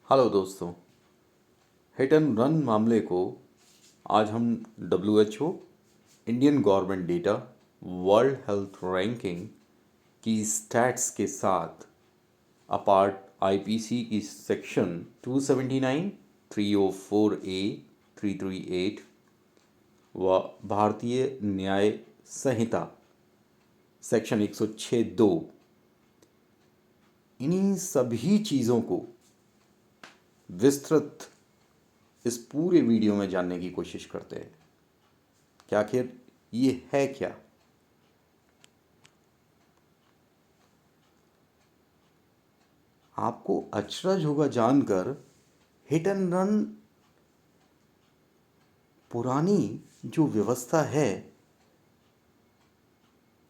Hello दोस्तों। Hit and run मामले को आज हम WHO, Indian government data, world health ranking की स्टैट्स के साथ अपार्ट IPC की सेक्शन 279, 304A, 338 व भारतीय न्याय संहिता सेक्शन 106(2) इन्हीं सभी चीज़ों को विस्तृत इस पूरे वीडियो में जानने की कोशिश करते हैं कि आखिर ये है क्या। आपको अचरज होगा जानकर हिट एंड रन पुरानी जो व्यवस्था है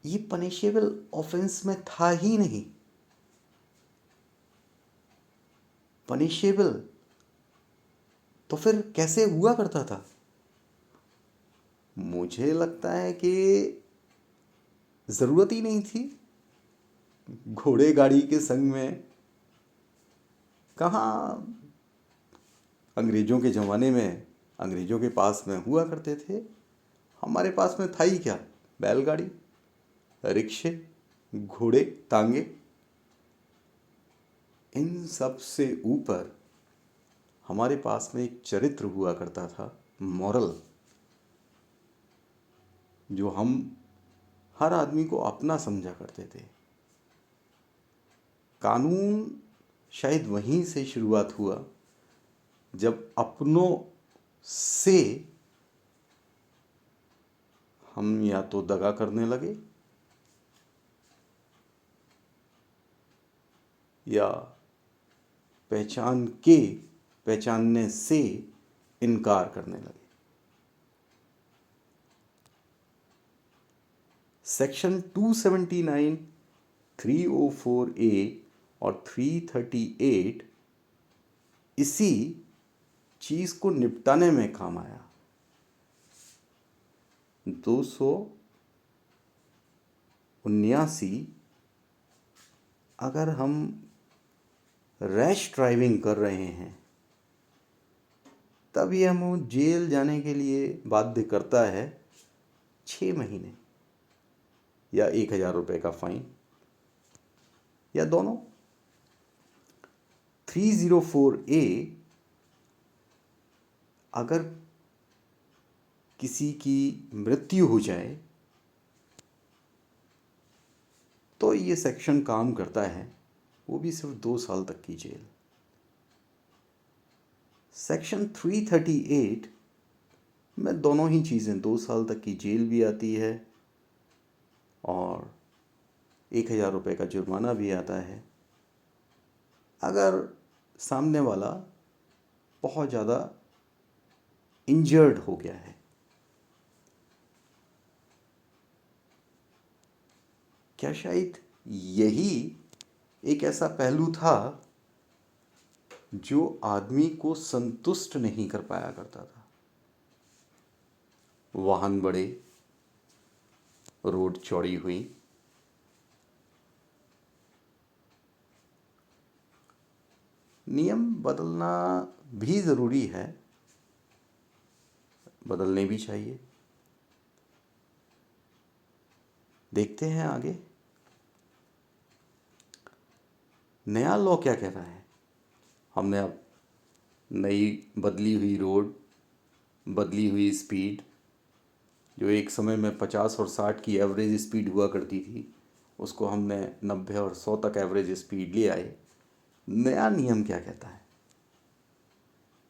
ये पनिशेबल ऑफेंस में था ही नहीं। पनिशेबल तो फिर कैसे हुआ करता था? मुझे लगता है कि ज़रूरत ही नहीं थी। घोड़े गाड़ी के संग में कहाँ अंग्रेज़ों के ज़माने में अंग्रेज़ों के पास में हुआ करते थे। हमारे पास में था ही क्या? बैलगाड़ी, रिक्शे, घोड़े, तांगे। इन सब से ऊपर हमारे पास में एक चरित्र हुआ करता था, मॉरल, जो हम हर आदमी को अपना समझा करते थे। कानून शायद वहीं से शुरुआत हुआ जब अपनों से हम या तो दगा करने लगे या पहचानने से इनकार करने लगे। सेक्शन 279, 304A और 338 इसी चीज़ को निपटाने में काम आया। 279, अगर हम रैश ड्राइविंग कर रहे हैं तब ये हमें जेल जाने के लिए बाध्य करता है 6 महीने या 1,000 रुपये का फाइन या दोनों। 304A अगर किसी की मृत्यु हो जाए तो ये सेक्शन काम करता है, वो भी सिर्फ 2 साल तक की जेल। सेक्शन 338 में दोनों ही चीज़ें, 2 साल तक की जेल भी आती है और 1,000 रुपये का जुर्माना भी आता है अगर सामने वाला बहुत ज़्यादा इंजर्ड हो गया है। क्या शायद यही एक ऐसा पहलू था जो आदमी को संतुष्ट नहीं कर पाया करता था? वाहन बढ़े, रोड चौड़ी हुई, नियम बदलना भी ज़रूरी है, बदलने भी चाहिए। देखते हैं आगे नया लॉ क्या कह रहा है। हमने अब नई बदली हुई रोड, बदली हुई स्पीड, जो एक समय में 50 और 60 की एवरेज स्पीड हुआ करती थी, उसको हमने 90 और 100 तक एवरेज स्पीड ले आए। नया नियम क्या कहता है?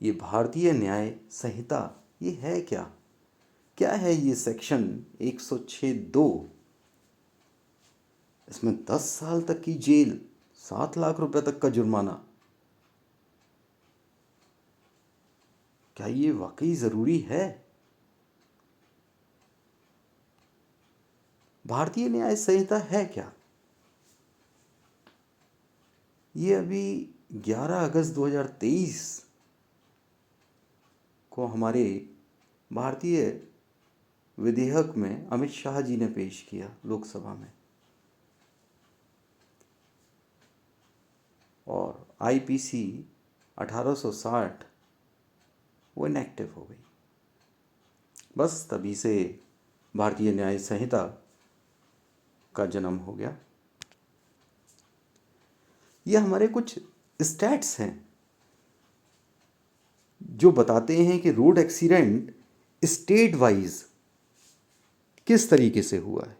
ये भारतीय न्याय संहिता ये है क्या? क्या है ये सेक्शन 106(2)? इसमें 10 साल तक की जेल, 7 लाख रुपए तक का जुर्माना। क्या ये वाकई ज़रूरी है? भारतीय न्याय संहिता है क्या? ये अभी 11 अगस्त 2023 को हमारे भारतीय विधेयक में अमित शाह जी ने पेश किया लोकसभा में, और IPC 1860 वो इनएक्टिव हो गई। बस तभी से भारतीय न्याय संहिता का जन्म हो गया। ये हमारे कुछ स्टैट्स हैं जो बताते हैं कि रोड एक्सीडेंट स्टेट वाइज किस तरीके से हुआ है।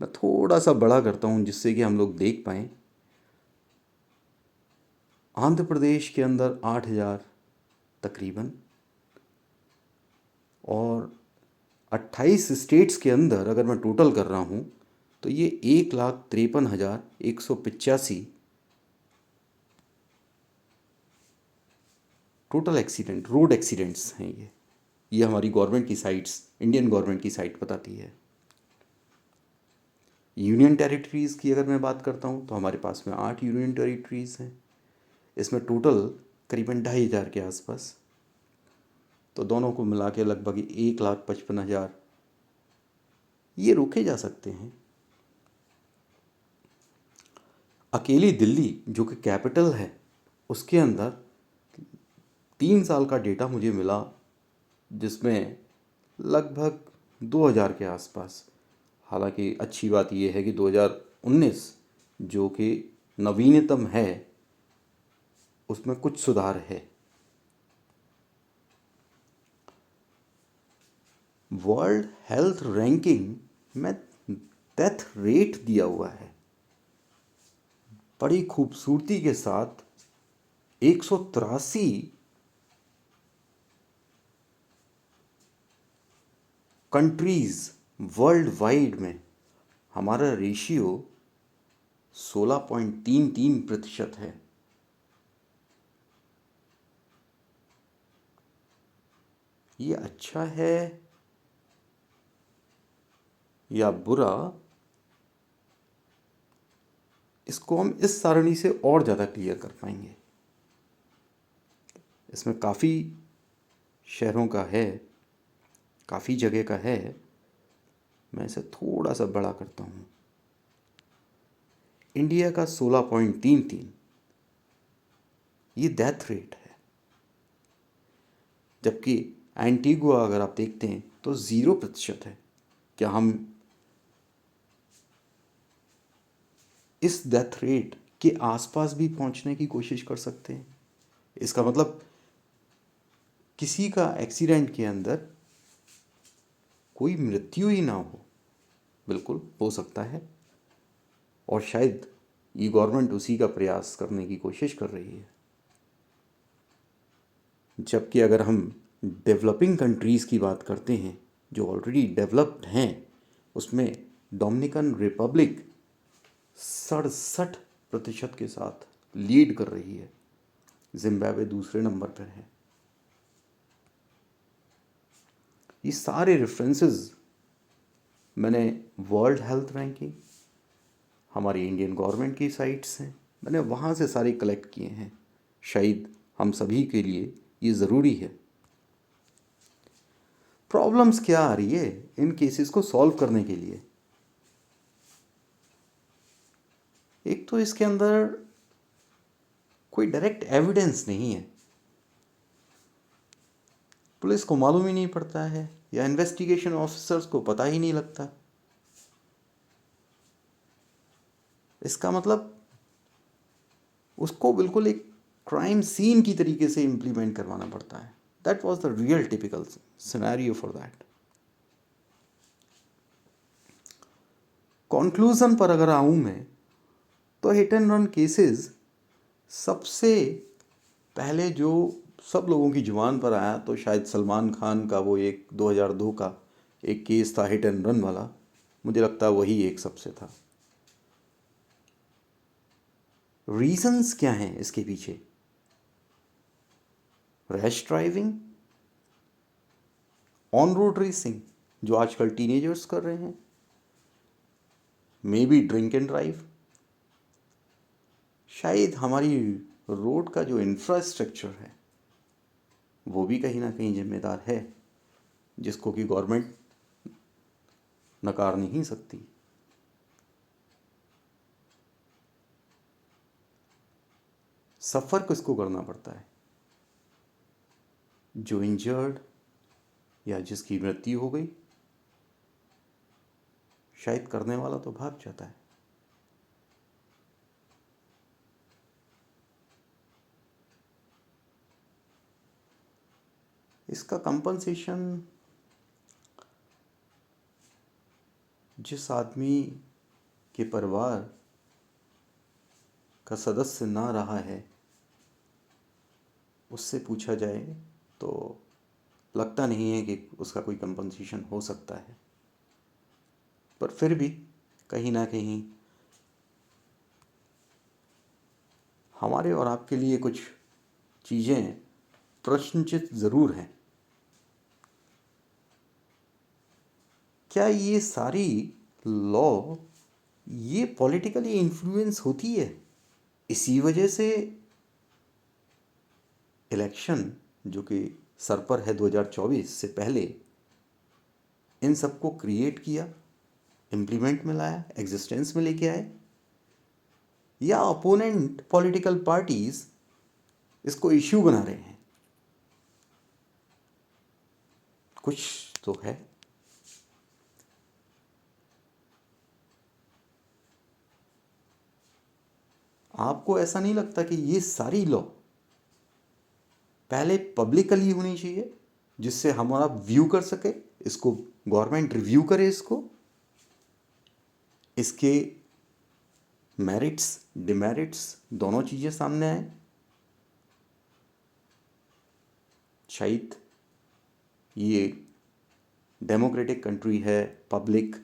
मैं थोड़ा सा बड़ा करता हूँ जिससे कि हम लोग देख पाएँ। आंध्र प्रदेश के अंदर 8,000 तकरीबन, और 28 स्टेट्स के अंदर अगर मैं टोटल कर रहा हूँ तो ये 1,53,185 टोटल एक्सीडेंट, रोड एक्सीडेंट्स हैं। ये हमारी गवर्नमेंट की साइट्स, इंडियन गवर्नमेंट की साइट बताती है। यूनियन टेरिटरीज़ की अगर मैं बात करता हूँ तो हमारे पास में 8 यूनियन टेरिटरीज़ हैं। इसमें टोटल करीबन 2,500 के आसपास, तो दोनों को मिला के लगभग 1,55,000 ये रोके जा सकते हैं। अकेली दिल्ली जो कि कैपिटल है, उसके अंदर 3 साल का डेटा मुझे मिला जिसमें लगभग 2,000 के आसपास। हालांकि अच्छी बात यह है कि 2019 जो कि नवीनतम है उसमें कुछ सुधार है। वर्ल्ड हेल्थ रैंकिंग में डेथ रेट दिया हुआ है बड़ी खूबसूरती के साथ। 183 कंट्रीज़ वर्ल्ड वाइड में हमारा रेशियो 16.33% है। ये अच्छा है या बुरा, इसको हम इस सारणी से और ज़्यादा क्लियर कर पाएंगे। इसमें काफ़ी शहरों का है, काफ़ी जगह का है। मैं इसे थोड़ा सा बड़ा करता हूँ। इंडिया का 16.33 ये डेथ रेट है, जबकि एंटीगुआ अगर आप देखते हैं तो 0% है। क्या हम इस डेथ रेट के आसपास भी पहुंचने की कोशिश कर सकते हैं? इसका मतलब किसी का एक्सीडेंट के अंदर कोई मृत्यु ही ना हो, बिल्कुल हो सकता है, और शायद ये गवर्नमेंट उसी का प्रयास करने की कोशिश कर रही है। जबकि अगर हम डेवलपिंग कंट्रीज़ की बात करते हैं जो ऑलरेडी डेवलप्ड हैं, उसमें डोमिनिकन रिपब्लिक 67% के साथ लीड कर रही है। जिम्बाब्वे दूसरे नंबर पर है। ये सारे रेफरेंसेस मैंने वर्ल्ड हेल्थ रैंकिंग, हमारी इंडियन गवर्नमेंट की साइट्स हैं, मैंने वहाँ से सारे कलेक्ट किए हैं। शायद हम सभी के लिए ये ज़रूरी है। प्रॉब्लम्स क्या आ रही है इन केसेस को सॉल्व करने के लिए? एक तो इसके अंदर कोई डायरेक्ट एविडेंस नहीं है, पुलिस को मालूम ही नहीं पड़ता है या इन्वेस्टिगेशन ऑफिसर्स को पता ही नहीं लगता। इसका मतलब उसको बिल्कुल एक क्राइम सीन की तरीके से इम्प्लीमेंट करवाना पड़ता है। That was the real typical scenario for that. Conclusion पर अगर आऊँ मैं तो हिट एंड रन केसेस सबसे पहले जो सब लोगों की जुबान पर आया तो शायद सलमान खान का वो एक 2002 का एक केस था हिट एंड रन वाला। मुझे लगता है वही एक सबसे था। रीजंस क्या हैं इसके पीछे? Rash driving, on road racing जो आजकल टीनेजर्स कर रहे हैं, may be drink and drive. शायद हमारी रोड का जो इंफ्रास्ट्रक्चर है वो भी कहीं ना कहीं जिम्मेदार है, जिसको कि गवर्नमेंट नकार नहीं सकती। सफ़र किसको करना पड़ता है? जो इंजर्ड या जिसकी मृत्यु हो गई। शायद करने वाला तो भाग जाता है। इसका कंपनसेशन जिस आदमी के परिवार का सदस्य ना रहा है उससे पूछा जाए तो लगता नहीं है कि उसका कोई कंपनसेशन हो सकता है। पर फिर भी कहीं ना कहीं हमारे और आपके लिए कुछ चीज़ें प्रश्नचित ज़रूर हैं। क्या ये सारी लॉ ये पॉलिटिकली इन्फ्लुएंस होती है? इसी वजह से इलेक्शन जो कि सर पर है 2024 से पहले इन सबको क्रिएट किया, इम्प्लीमेंट में लाया, एग्जिस्टेंस में लेके आए, या अपोनेंट पॉलिटिकल पार्टीज इसको इश्यू बना रहे हैं? कुछ तो है। आपको ऐसा नहीं लगता कि ये सारी लॉ पहले पब्लिकली होनी चाहिए जिससे हमारा व्यू कर सके, इसको गवर्नमेंट रिव्यू करे, इसके मेरिट्स डिमेरिट्स दोनों चीज़ें सामने आए? शायद ये डेमोक्रेटिक कंट्री है, पब्लिक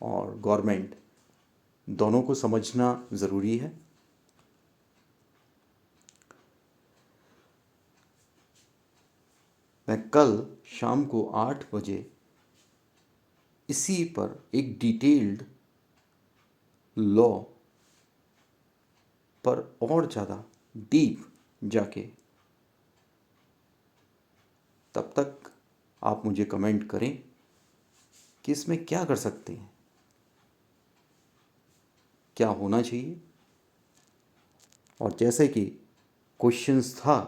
और गवर्नमेंट दोनों को समझना ज़रूरी है। मैं कल शाम को 8 बजे इसी पर एक डिटेल्ड लॉ पर और ज़्यादा डीप जाके, तब तक आप मुझे कमेंट करें कि इसमें क्या कर सकते हैं, क्या होना चाहिए। और जैसे कि क्वेश्चंस था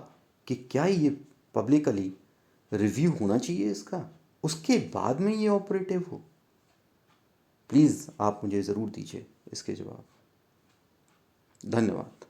कि क्या ये पब्लिकली रिव्यू होना चाहिए इसका, उसके बाद में ये ऑपरेटिव हो, प्लीज़ आप मुझे ज़रूर दीजिए इसके जवाब। धन्यवाद।